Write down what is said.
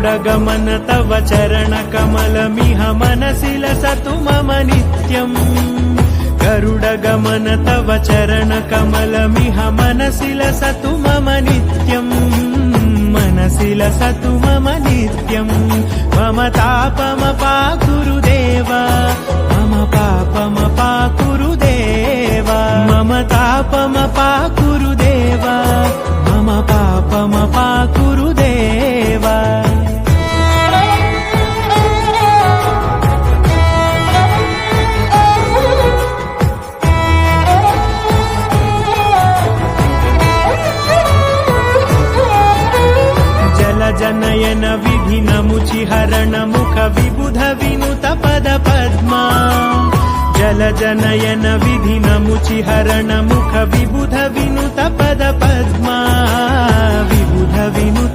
गरुडगमन तव चरणकमलमिह मनसि लसतु मम नित्यम् गरुडगमन तव चरणकमलमिह मनसि लसतु मम नित्यम् मनसि लसतु मम नित्यम् मम तापमपाकुरुदेव मम पापमपाकुरुदेव मम तापमपाकुरुदेव मम पापमपाकुरुदेव जनयन विधिन मुचिहरण मुख विबुध विनुत पद पद्मा जल जनयन विधिन मुचिहरण मुख विबुध विनुत पद पद्मा विबुध विनुत